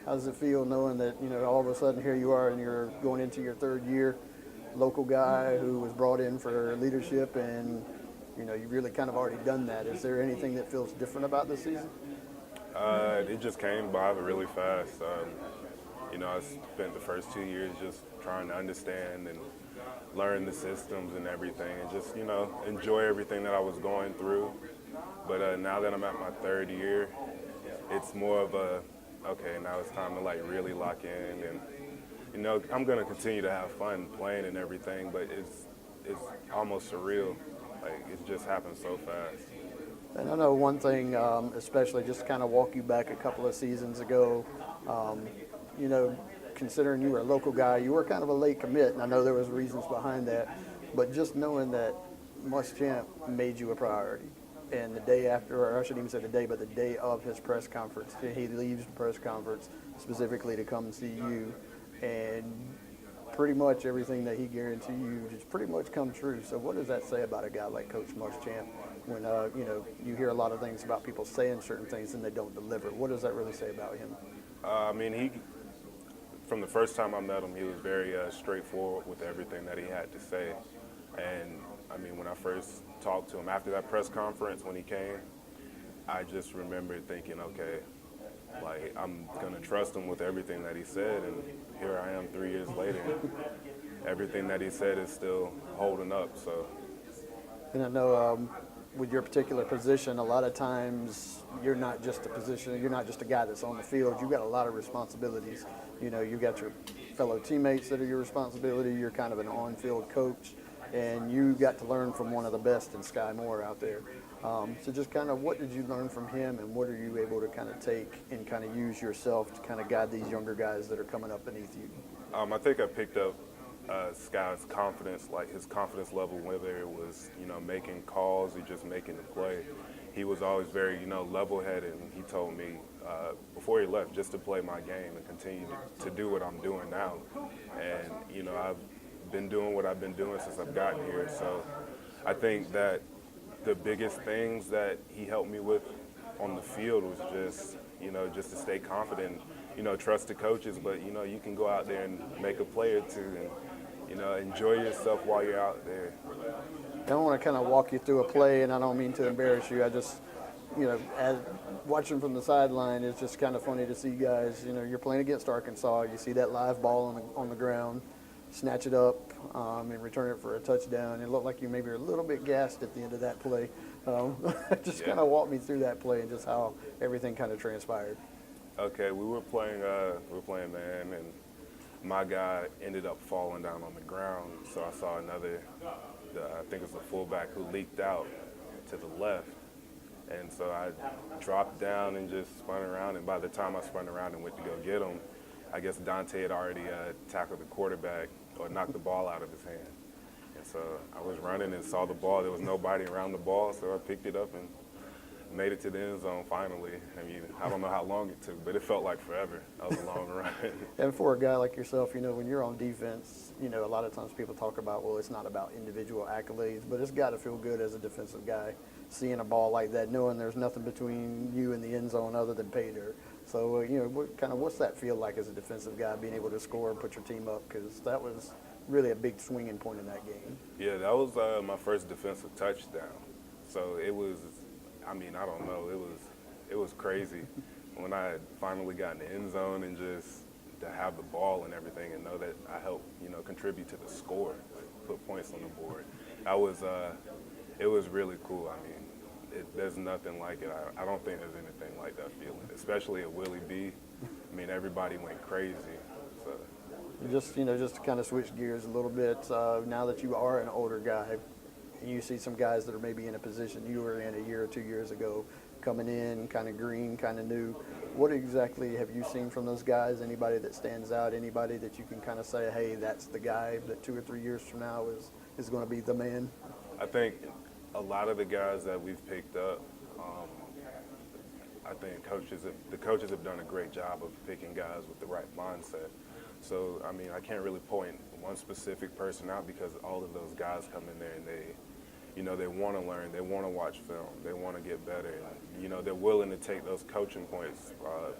How does it feel knowing that, all of a sudden here you are and you're going into your third year, local guy who was brought in for leadership and, you've really kind of already done that. Is there anything that feels different about this season? It just came by really fast. I spent the first 2 years just trying to understand and learn the systems and everything and just, enjoy everything that I was going through. But now that I'm at my third year, it's more of a, okay, now it's time to like really lock in and, I'm going to continue to have fun playing and everything, but it's almost surreal. Like, it just happened so fast. And I know one thing, especially just to kind of walk you back a couple of seasons ago, um, you know, considering you were a local guy, you were kind of a late commit, and I know there was reasons behind that, but just knowing that Muschamp made you a priority. And the day after, or I shouldn't even say the day, but the day of his press conference, he leaves the press conference specifically to come see you, and pretty much everything that he guaranteed you just pretty much come true. So what does that say about a guy like Coach Muschamp when, you hear a lot of things about people saying certain things and they don't deliver? What does that really say about him? From the first time I met him, he was very straightforward with everything that he had to say. And when I first talked to him after that press conference when he came, I just remember thinking, okay, like, I'm going to trust him with everything that he said. And here I am 3 years later. Everything that he said is still holding up. So, And I know with your particular position, a lot of times you're not just a guy that's on the field. You've got a lot of responsibilities. You've got your fellow teammates that are your responsibility. You're kind of an on-field coach, and you got to learn from one of the best in Sky Moore out there. So just kind of what did you learn from him, and what are you able to kind of take and kind of use yourself to kind of guide these younger guys that are coming up beneath you? I think I picked up Sky's confidence, like his confidence level, whether it was, making calls or just making the play. He was always very, level-headed, and he told me before he left just to play my game and continue to do what I'm doing now. And, I've been doing what I've been doing since I've gotten here. So I think that the biggest things that he helped me with on the field was just, just to stay confident, trust the coaches, but, you can go out there and make a play or two and, enjoy yourself while you're out there. I want to kind of walk you through a play, and I don't mean to embarrass you. I just, as watching from the sideline, it's just kind of funny to see guys. You're playing against Arkansas. You see that live ball on the ground, snatch it up, and return it for a touchdown. It looked like you maybe were a little bit gassed at the end of that play. Just kind of walk me through that play and just how everything kind of transpired. Okay, we were playing man, and my guy ended up falling down on the ground. So I saw another, I think it was the fullback who leaked out to the left. And so I dropped down and just spun around. And by the time I spun around and went to go get him, I guess Dante had already tackled the quarterback or knocked the ball out of his hand. And so I was running and saw the ball. There was nobody around the ball, so I picked it up and made it to the end zone finally. I don't know how long it took, but it felt like forever. That was a long run. And for a guy like yourself, when you're on defense, a lot of times people talk about, well, it's not about individual accolades, but it's got to feel good as a defensive guy seeing a ball like that, knowing there's nothing between you and the end zone other than pay dirt. So, what's that feel like as a defensive guy, being able to score and put your team up? Because that was really a big swinging point in that game. Yeah, that was my first defensive touchdown. So it was, I don't know, it was crazy when I had finally got in the end zone and just to have the ball and everything and know that I helped, contribute to the score, put points on the board. It was really cool. There's nothing like it. I don't think there's anything like that feeling, especially at Willie B. Everybody went crazy. So. Just to kind of switch gears a little bit, now that you are an older guy, and you see some guys that are maybe in a position you were in a year or 2 years ago, coming in, kind of green, kind of new. What exactly have you seen from those guys? Anybody that stands out? Anybody that you can kind of say, hey, that's the guy that 2 or 3 years from now is going to be the man? I think a lot of the guys that we've picked up, I think the coaches have done a great job of picking guys with the right mindset. So, I can't really point one specific person out because all of those guys come in there and you know, they want to learn, they want to watch film, they want to get better. And, you know, they're willing to take those coaching points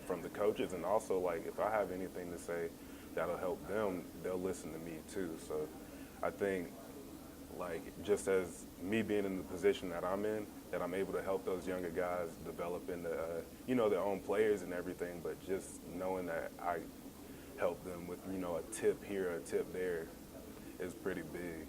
from the coaches. And also, like, if I have anything to say that'll help them, they'll listen to me too. So I think, like, just as me being in the position that I'm in, that I'm able to help those younger guys develop into, you know, their own players and everything, but just knowing that I help them with, you know, a tip here, a tip there is pretty big.